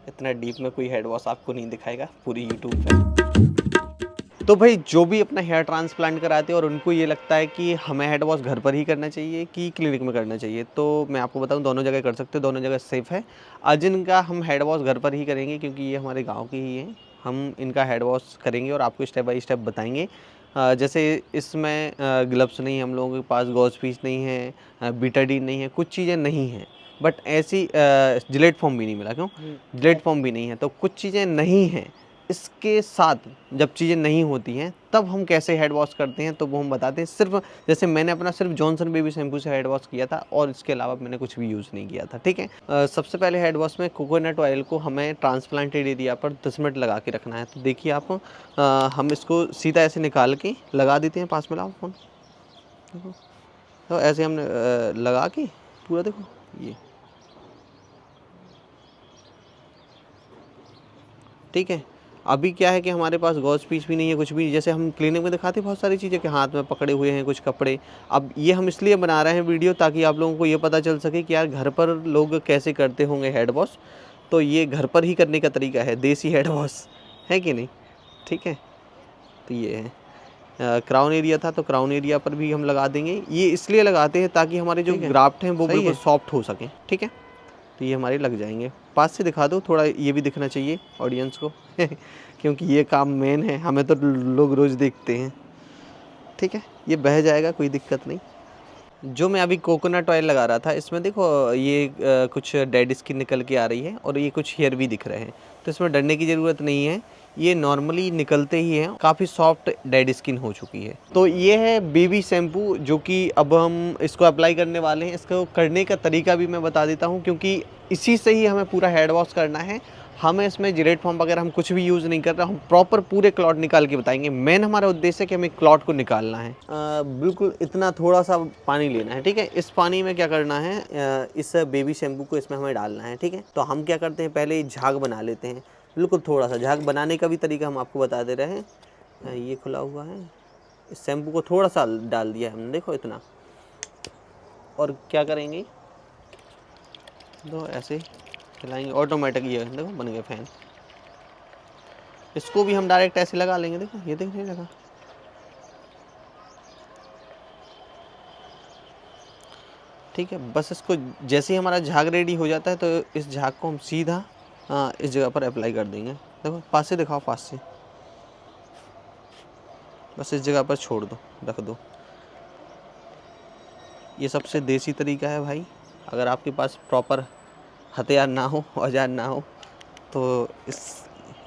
इतना डीप में कोई हेड वॉश आपको नहीं दिखाएगा पूरी यूट्यूब पे। तो भाई जो भी अपना हेयर ट्रांसप्लांट कराते हैं और उनको ये लगता है कि हमें हेड वॉश घर पर ही करना चाहिए कि क्लिनिक में करना चाहिए, तो मैं आपको बताऊं दोनों जगह कर सकते हो, दोनों जगह सेफ़ है। आज इनका हम हेड वॉश घर पर ही करेंगे क्योंकि ये हमारे गाँव के ही हैं। हम इनका हेड वॉश करेंगे और आपको स्टेप बाय स्टेप बताएंगे। जैसे इसमें ग्लव्स नहीं है, हम लोगों के पास गॉज पीस नहीं है, बीटाडीन नहीं है, कुछ चीज़ें नहीं हैं। बट ऐसी जिलेट फॉर्म भी नहीं मिला, क्यों जिलेट फॉर्म भी नहीं है, तो कुछ चीज़ें नहीं हैं। इसके साथ जब चीज़ें नहीं होती हैं तब हम कैसे हेड वॉश करते हैं तो वो हम बताते हैं। सिर्फ जैसे मैंने अपना सिर्फ जॉनसन बेबी शैम्पू से हेड वॉश किया था और इसके अलावा मैंने कुछ भी यूज़ नहीं किया था, ठीक है। सबसे पहले हेड वॉश में कोकोनट ऑयल को हमें ट्रांसप्लांटेड एरिया पर 10 मिनट लगा के रखना है। तो देखिए आप, हम इसको सीधा ऐसे निकाल के लगा देते हैं। पास में लाओ फ़ोन, देखो। तो ऐसे हमने लगा के पूरा, देखो ये, ठीक है। अभी क्या है कि हमारे पास गॉज पीस भी नहीं है, कुछ भी। जैसे हम क्लिनिक में दिखाते हैं बहुत सारी चीज़ें कि हाथ में पकड़े हुए हैं कुछ कपड़े। अब ये हम इसलिए बना रहे हैं वीडियो ताकि आप लोगों को ये पता चल सके कि यार घर पर लोग कैसे करते होंगे हेड वॉश। तो ये घर पर ही करने का तरीका है, देसी हेड वॉश है कि नहीं, ठीक है। तो ये है क्राउन एरिया था, तो क्राउन एरिया पर भी हम लगा देंगे। ये इसलिए लगाते हैं ताकि हमारे जो ग्राफ्ट हैं वो बिल्कुल सॉफ्ट हो सकें, ठीक है। तो ये हमारे लग जाएंगे। पास से दिखा दो थोड़ा, ये भी दिखना चाहिए ऑडियंस को क्योंकि ये काम मेन है, हमें तो लोग रोज़ देखते हैं, ठीक है। ये बह जाएगा, कोई दिक्कत नहीं। जो मैं अभी कोकोनट ऑयल लगा रहा था, इसमें देखो ये कुछ डेड स्किन निकल के आ रही है और ये कुछ हेयर भी दिख रहे हैं, तो इसमें डरने की ज़रूरत नहीं है। ये नॉर्मली निकलते ही हैं, काफ़ी सॉफ्ट डेड स्किन हो चुकी है। तो ये है बेबी शैम्पू जो कि अब हम इसको अप्लाई करने वाले हैं। इसको करने का तरीका भी मैं बता देता हूँ क्योंकि इसी से ही हमें पूरा हेड वॉश करना है। हमें इसमें जिलेट फॉर्म वगैरह हम कुछ भी यूज़ नहीं कर रहे, हम प्रॉपर पूरे क्लॉट निकाल के बताएंगे। मेन हमारा उद्देश्य है कि हमें क्लॉट को निकालना है। बिल्कुल इतना थोड़ा सा पानी लेना है, ठीक है। इस पानी में क्या करना है, इस बेबी शैम्पू को इसमें हमें डालना है, ठीक है। तो हम क्या करते हैं, पहले झाग बना लेते हैं। बिल्कुल थोड़ा सा झाग बनाने का भी तरीका हम आपको बता दे रहे हैं। ये खुला हुआ है, इस शैम्पू को थोड़ा सा डाल दिया हमने, देखो इतना। और क्या करेंगे, तो ऐसे चलाएंगे ऑटोमेटिक, ये देखो बन गया फैन। इसको भी हम डायरेक्ट ऐसे लगा लेंगे, देखो ये देखने लगा। ठीक है, बस इसको जैसे ही हमारा झाग रेडी हो जाता है तो इस झाग को हम सीधा इस जगह पर अप्लाई कर देंगे। देखो पास से दिखाओ, पास से, बस इस जगह पर छोड़ दो, रख दो। ये सबसे देसी तरीका है भाई। अगर आपके पास प्रॉपर हथियार ना हो, औजार ना हो, तो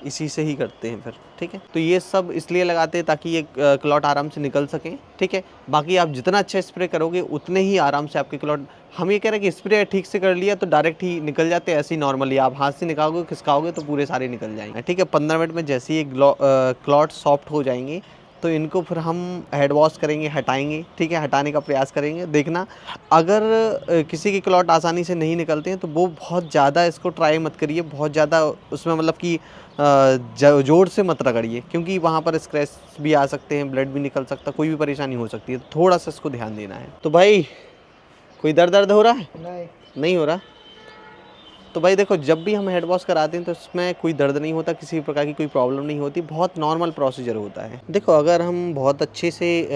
इसी से ही करते हैं फिर, ठीक है। तो ये सब इसलिए लगाते हैं ताकि ये क्लॉट आराम से निकल सकें, ठीक है। बाकी आप जितना अच्छा स्प्रे करोगे उतने ही आराम से आपके क्लॉट, हम ये कह रहे हैं कि स्प्रे ठीक से कर लिया तो डायरेक्ट ही निकल जाते हैं। ऐसे ही नॉर्मली आप हाथ से निकालोगे, खिसकाओगे तो पूरे सारे निकल जाएंगे, ठीक है। 15 मिनट में जैसे ही क्लॉट सॉफ्ट हो जाएंगे तो इनको फिर हम हेड वॉश करेंगे, हटाएंगे, ठीक है। हटाने का प्रयास करेंगे। देखना अगर किसी के क्लॉट आसानी से नहीं निकलते हैं तो वो बहुत ज़्यादा इसको ट्राई मत करिए, बहुत ज़्यादा उसमें मतलब कि जोर से मत रगड़िए क्योंकि वहाँ पर स्क्रैच भी आ सकते हैं, ब्लड भी निकल सकता है, कोई भी परेशानी हो सकती है। थोड़ा सा इसको ध्यान देना है। तो भाई कोई दर्द हो रहा है? नहीं हो रहा। तो भाई देखो, जब भी हम हेड वॉश कराते हैं तो इसमें कोई दर्द नहीं होता, किसी प्रकार की कोई प्रॉब्लम नहीं होती, बहुत नॉर्मल प्रोसीजर होता है। देखो अगर हम बहुत अच्छे से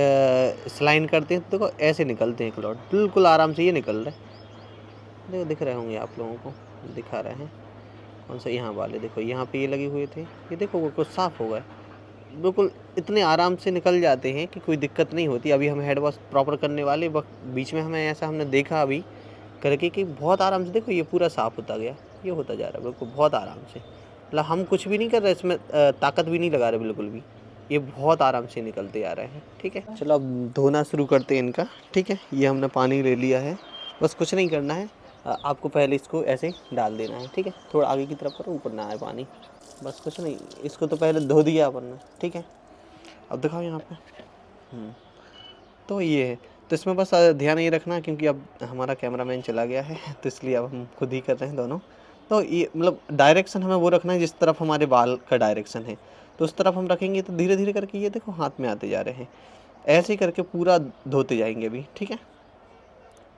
स्लाइन करते हैं तो देखो ऐसे निकलते हैं क्लॉट, बिल्कुल आराम से ये निकल रहे हैं। देखो दिख रहे होंगे आप लोगों को, दिखा रहे हैं कौन सा, यहाँ वाले देखो, यहाँ पे ये लगे हुए थे, ये देखो वो कुछ साफ़ हो गए, बिल्कुल इतने आराम से निकल जाते हैं कि कोई दिक्कत नहीं होती। अभी हम हेड वॉश प्रॉपर करने वाले वक्त बीच में हमें ऐसा हमने देखा अभी करके कि बहुत आराम से देखो ये पूरा साफ़ होता गया, ये होता जा रहा है बिल्कुल बहुत आराम से। मतलब हम कुछ भी नहीं कर रहे इसमें, ताकत भी नहीं लगा रहे बिल्कुल भी, ये बहुत आराम से निकलते आ रहे हैं, ठीक है। चलो अब धोना शुरू करते हैं इनका, ठीक है। ये हमने पानी ले लिया है, बस कुछ नहीं करना है। आपको पहले इसको ऐसे डाल देना है, ठीक है। थोड़ा आगे की तरफ करो, ऊपर ना आए पानी, बस कुछ नहीं। इसको तो पहले धो दिया अपन ने, ठीक है। अब दिखाओ यहाँ पे, तो ये है। तो इसमें बस ध्यान ये रखना क्योंकि अब हमारा कैमरामैन चला गया है तो इसलिए अब हम खुद ही कर रहे हैं दोनों। तो ये मतलब डायरेक्शन हमें वो रखना है जिस तरफ हमारे बाल का डायरेक्शन है, तो उस तरफ हम रखेंगे। तो धीरे धीरे करके ये देखो हाथ में आते जा रहे हैं, ऐसे ही करके पूरा धोते जाएंगे अभी, ठीक है।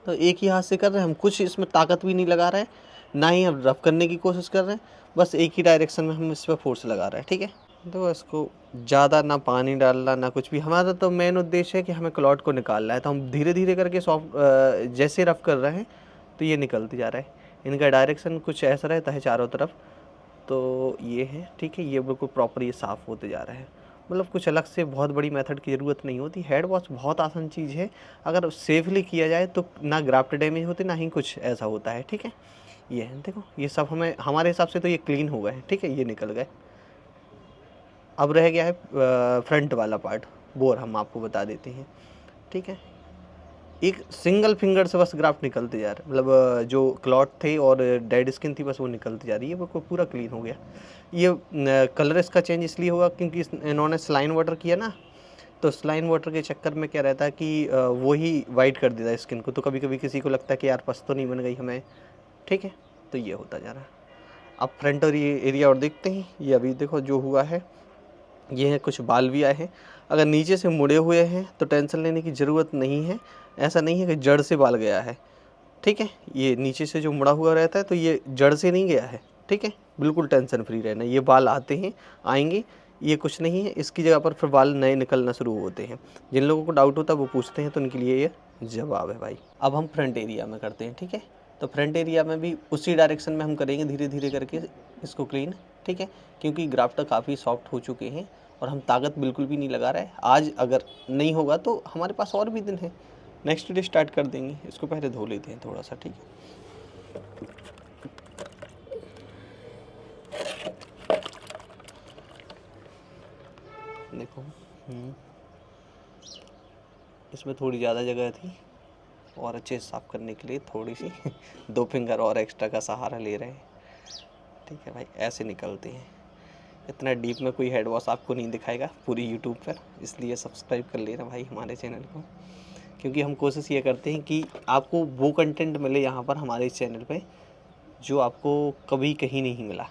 तो एक ही हाथ से कर रहे हैं हम, कुछ इसमें ताकत भी नहीं लगा रहे, ना ही हम रफ करने की कोशिश कर रहे हैं, बस एक ही डायरेक्शन में हम इस पर फोर्स लगा रहे हैं। ठीक है, तो इसको ज़्यादा ना पानी डालना ना कुछ भी, हमारा तो मेन उद्देश्य है कि हमें क्लॉट को निकालना है। तो हम धीरे धीरे करके सॉफ्ट जैसे रफ कर रहे हैं तो ये निकलते जा रहा है। इनका डायरेक्शन कुछ ऐसा रहता है चारों तरफ, तो ये है। ठीक है, ये बिल्कुल प्रॉपर ये साफ़ होते जा रहा है। मतलब कुछ अलग से बहुत बड़ी मेथड की ज़रूरत नहीं होती। हेड वॉश बहुत आसान चीज़ है, अगर सेफली किया जाए तो ना ग्राफ्ट डैमेज होते ना ही कुछ ऐसा होता है। ठीक है, ये है, देखो ये सब हमें हमारे हिसाब से तो ये क्लीन हो गए हैं। ठीक है, ये निकल गए। अब रह गया है फ्रंट वाला पार्ट, बोर हम आपको बता देते हैं। ठीक है, एक सिंगल फिंगर से बस ग्राफ्ट निकलते जा रहे हैं, मतलब जो क्लॉट थे और डेड स्किन थी बस वो निकलती जा रही है। वो पूरा क्लीन हो गया। ये कलर इसका चेंज इसलिए होगा क्योंकि इन्होंने स्लाइन वाटर किया ना, तो स्लाइन वाटर के चक्कर में क्या रहता है कि वो ही वाइट कर देता है स्किन को। तो कभी कभी किसी को लगता है कि यार पस तो नहीं बन गई हमें। ठीक है, तो ये होता जा रहा है। अब फ्रंट और ये एरिया और देखते हैं। ये अभी देखो जो हुआ है, ये है कुछ बाल भी आए हैं। अगर नीचे से मुड़े हुए हैं तो टेंशन लेने की ज़रूरत नहीं है। ऐसा नहीं है कि जड़ से बाल गया है। ठीक है, ये नीचे से जो मुड़ा हुआ रहता है तो ये जड़ से नहीं गया है। ठीक है, बिल्कुल टेंशन फ्री रहना। ये बाल आते हैं, आएंगे, ये कुछ नहीं है। इसकी जगह पर फिर बाल नए निकलना शुरू होते हैं। जिन लोगों को डाउट होता है वो पूछते हैं, तो उनके लिए ये जवाब है भाई। अब हम फ्रंट एरिया में करते हैं। ठीक है, तो फ्रंट एरिया में भी उसी डायरेक्शन में हम करेंगे, धीरे धीरे करके इसको क्लीन। ठीक है, क्योंकि ग्राफ्टर काफ़ी सॉफ्ट हो चुके हैं और हम ताकत बिल्कुल भी नहीं लगा रहे हैं। आज अगर नहीं होगा तो हमारे पास और भी दिन है, नेक्स्ट डे स्टार्ट कर देंगे। इसको पहले धो लेते हैं थोड़ा सा। ठीक है, देखो इसमें थोड़ी ज़्यादा जगह थी और अच्छे से साफ़ करने के लिए थोड़ी सी 2 फिंगर और एक्स्ट्रा का सहारा ले रहे हैं। ठीक है भाई, ऐसे निकलते हैं। इतना डीप में कोई हेड वॉश आपको नहीं दिखाएगा पूरी यूट्यूब पर, इसलिए सब्सक्राइब कर लेना भाई हमारे चैनल को, क्योंकि हम कोशिश ये करते हैं कि आपको वो कंटेंट मिले यहाँ पर हमारे इस चैनल पे जो आपको कभी कहीं नहीं मिला।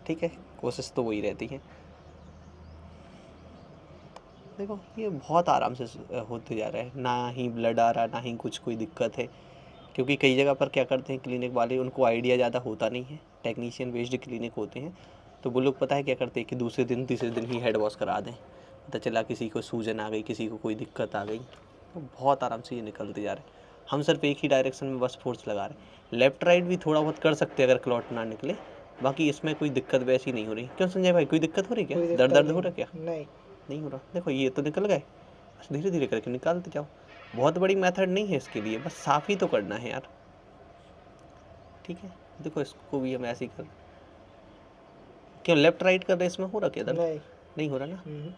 ठीक है, कोशिश तो वही रहती है। देखो ये बहुत आराम से होते जा रहा है, ना ही ब्लड आ रहा, ना ही कुछ कोई दिक्कत है। क्योंकि कई जगह पर क्या करते हैं क्लिनिक वाले, उनको आइडिया ज़्यादा होता नहीं है, टेक्नीशियन बेस्ड क्लिनिक होते हैं, तो वो लोग पता है क्या करते हैं कि दूसरे दिन तीसरे दिन ही हेड वॉश करा दें। पता चला किसी को सूजन आ गई, किसी को कोई दिक्कत आ गई, तो बहुत आराम से ये निकलते जा रहे हैं। हम सिर्फ एक ही डायरेक्शन में बस फोर्स लगा रहे हैं। लेफ्ट राइट भी थोड़ा बहुत कर सकते हैं अगर क्लॉट ना निकले, बाकी इसमें कोई दिक्कत वैसी नहीं हो रही। क्यों संजय भाई, कोई दिक्कत हो रही क्या? दर्द हो रहा क्या? नहीं हो रहा। देखो ये तो निकल गए, बस धीरे धीरे करके निकालते जाओ। बहुत बड़ी मेथड नहीं है इसके लिए, बस साफ़ ही तो करना है यार। ठीक है, देखो इसको भी हम ऐसे ही कर, क्यों लेफ्ट राइट कर रहे हैं, इसमें हो रहा क्या दर्द? नहीं हो रहा ना।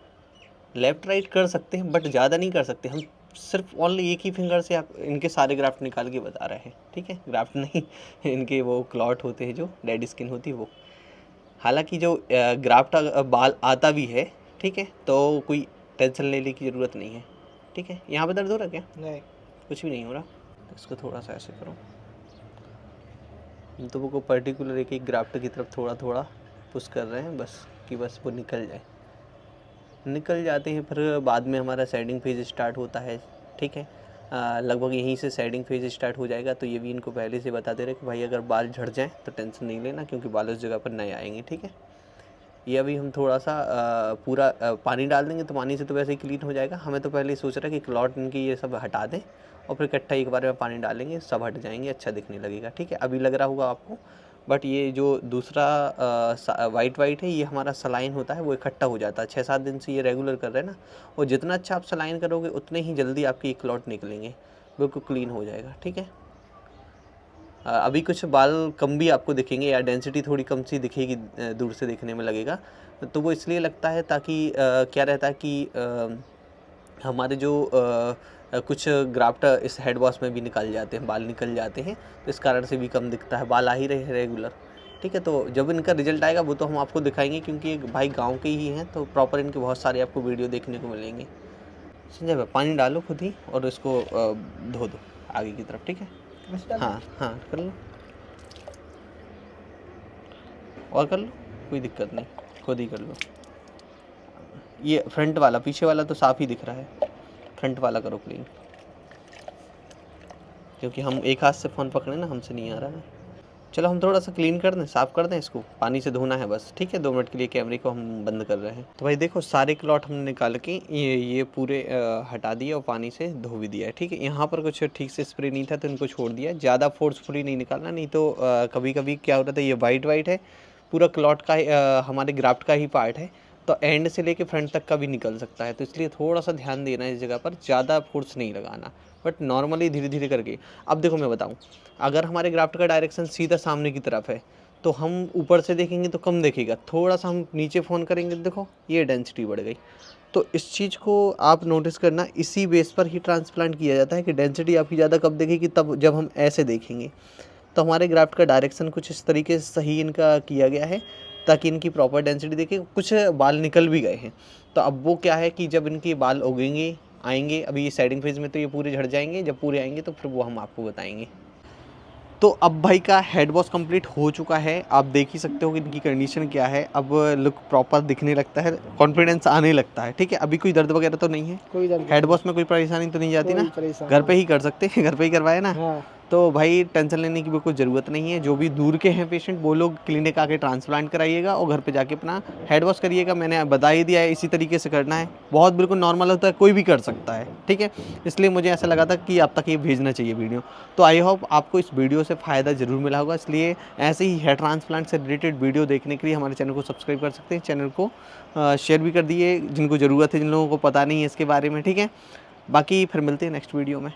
लेफ्ट राइट कर सकते हैं बट ज़्यादा नहीं कर सकते। हम सिर्फ ओनली एक ही फिंगर से आप इनके सारे ग्राफ्ट निकाल के बता रहे हैं। ठीक है, ग्राफ्ट नहीं इनके वो क्लॉट होते हैं जो डेड स्किन होती है वो। हालांकि जो ग्राफ्ट बाल आता भी है, ठीक है, तो कोई टेंशन लेने की ज़रूरत नहीं है। ठीक है, यहाँ पे दर्द हो रहा क्या? नहीं, कुछ भी नहीं हो रहा। इसको थोड़ा सा ऐसे करो, तो वो को पर्टिकुलर एक एक ग्राफ्ट की तरफ थोड़ा थोड़ा पुश कर रहे हैं बस, कि बस वो निकल जाए। निकल जाते हैं, फिर बाद में हमारा शेडिंग फेज स्टार्ट होता है। ठीक है, लगभग यहीं से शेडिंग फेज स्टार्ट हो जाएगा। तो ये भी इनको पहले से बता दे रहे कि भाई अगर बाल झड़ जाएँ तो टेंशन नहीं लेना, क्योंकि बाल उस जगह पर नए आएंगे। ठीक है, ये अभी हम थोड़ा सा पूरा पानी डाल देंगे, तो पानी से तो वैसे ही क्लीन हो जाएगा। हमें तो पहले ही सोच रहा है कि क्लॉट इनकी ये सब हटा दें और फिर इकट्ठा एक बार में पानी डालेंगे, सब हट जाएंगे, अच्छा दिखने लगेगा। ठीक है, अभी लग रहा होगा आपको, बट ये जो दूसरा वाइट वाइट है ये हमारा सलाइन होता है, वो इकट्ठा हो जाता है। 6-7 दिन से ये रेगुलर कर रहे हैं ना, और जितना अच्छा आप सलाइन करोगे उतने ही जल्दी आपकी क्लॉट निकलेंगे, बिल्कुल क्लीन हो जाएगा। ठीक है, अभी कुछ बाल कम भी आपको दिखेंगे या डेंसिटी थोड़ी कम सी दिखेगी, दूर से देखने में लगेगा, तो वो इसलिए लगता है ताकि क्या रहता है कि हमारे जो कुछ ग्राफ्ट इस हेड वॉश में भी निकल जाते हैं, बाल निकल जाते हैं, तो इस कारण से भी कम दिखता है। बाल आ ही रहे हैं रेगुलर। ठीक है, तो जब इनका रिजल्ट आएगा वो तो हम आपको दिखाएंगे, क्योंकि भाई गांव के ही हैं, तो प्रॉपर इनके बहुत सारे आपको वीडियो देखने को मिलेंगे। संजय भाई पानी डालो खुद ही और इसको धो दो आगे की तरफ। ठीक है, हाँ हाँ कर लो और कर लो, कोई दिक्कत नहीं, खुद ही कर लो। ये फ्रंट वाला, पीछे वाला तो साफ़ ही दिख रहा है, फ्रंट वाला करो क्लीन, क्योंकि हम एक हाथ से फ़ोन पकड़े ना, हमसे नहीं आ रहा ना। चलो हम थोड़ा सा क्लीन कर दें, साफ़ कर दें, इसको पानी से धोना है बस, ठीक है। 2 मिनट के लिए कैमरे को हम बंद कर रहे हैं। तो भाई देखो सारे क्लॉट हमने निकाल के ये पूरे हटा दिए और पानी से धो भी दिया है, ठीक है। यहाँ पर कुछ ठीक से स्प्रे नहीं था तो इनको छोड़ दिया, ज़्यादा फोर्सफुली नहीं निकालना, नहीं तो कभी कभी क्या होता था, ये वाइट वाइट है पूरा क्लॉट का हमारे ग्राफ्ट का ही पार्ट है, तो एंड से लेके फ्रंट तक का भी निकल सकता है, तो इसलिए थोड़ा सा ध्यान देना है इस जगह पर, ज़्यादा फोर्स नहीं लगाना, बट नॉर्मली धीरे धीरे करके। अब देखो मैं बताऊं, अगर हमारे ग्राफ्ट का डायरेक्शन सीधा सामने की तरफ है तो हम ऊपर से देखेंगे तो कम देखेगा, थोड़ा सा हम नीचे फ़ोन करेंगे तो देखो ये डेंसिटी बढ़ गई। तो इस चीज़ को आप नोटिस करना, इसी बेस पर ही ट्रांसप्लांट किया जाता है कि डेंसिटी आपकी ज़्यादा कब देखेगी, तब जब हम ऐसे देखेंगे। तो हमारे ग्राफ्ट का डायरेक्शन कुछ इस तरीके से सही इनका किया गया है ताकि इनकी प्रॉपर डेंसिटी देखे। कुछ बाल निकल भी गए हैं, तो अब वो क्या है कि जब इनके बाल उगेंगे आएंगे, अभी ये सेटिंग फेज़ में तो ये पूरे झड़ जाएंगे, जब पूरे आएंगे तो फिर वो हम आपको बताएंगे। तो अब भाई का हेड वॉश कंप्लीट हो चुका है, आप देख ही सकते हो कि इनकी कंडीशन क्या है। अब लुक प्रॉपर दिखने लगता है, कॉन्फिडेंस आने लगता है, ठीक है। अभी कोई दर्द वगैरह तो नहीं है, कोई दर्द हेड वॉश में कोई परेशानी तो नहीं जाती ना, घर पे ही कर सकते हैं, घर पे ही करवाए ना। हाँ। तो भाई टेंशन लेने की बिल्कुल ज़रूरत नहीं है। जो भी दूर के हैं पेशेंट वो लोग क्लिनिक आके ट्रांसप्लांट कराइएगा और घर पे जाके अपना हेड वॉश करिएगा। मैंने बता ही दिया है, इसी तरीके से करना है, बहुत बिल्कुल नॉर्मल होता है, कोई भी कर सकता है, ठीक है। इसलिए मुझे ऐसा लगा था कि आप तक ये भेजना चाहिए वीडियो। तो आई होप आपको इस वीडियो से फ़ायदा ज़रूर मिला होगा, इसलिए ऐसे ही हेयर ट्रांसप्लांट से रिलेटेड वीडियो देखने के लिए हमारे चैनल को सब्सक्राइब कर सकते हैं। चैनल को शेयर भी कर दिए जिनको ज़रूरत है, जिन लोगों को पता नहीं है इसके बारे में, ठीक है। बाकी फिर मिलते हैं नेक्स्ट वीडियो में।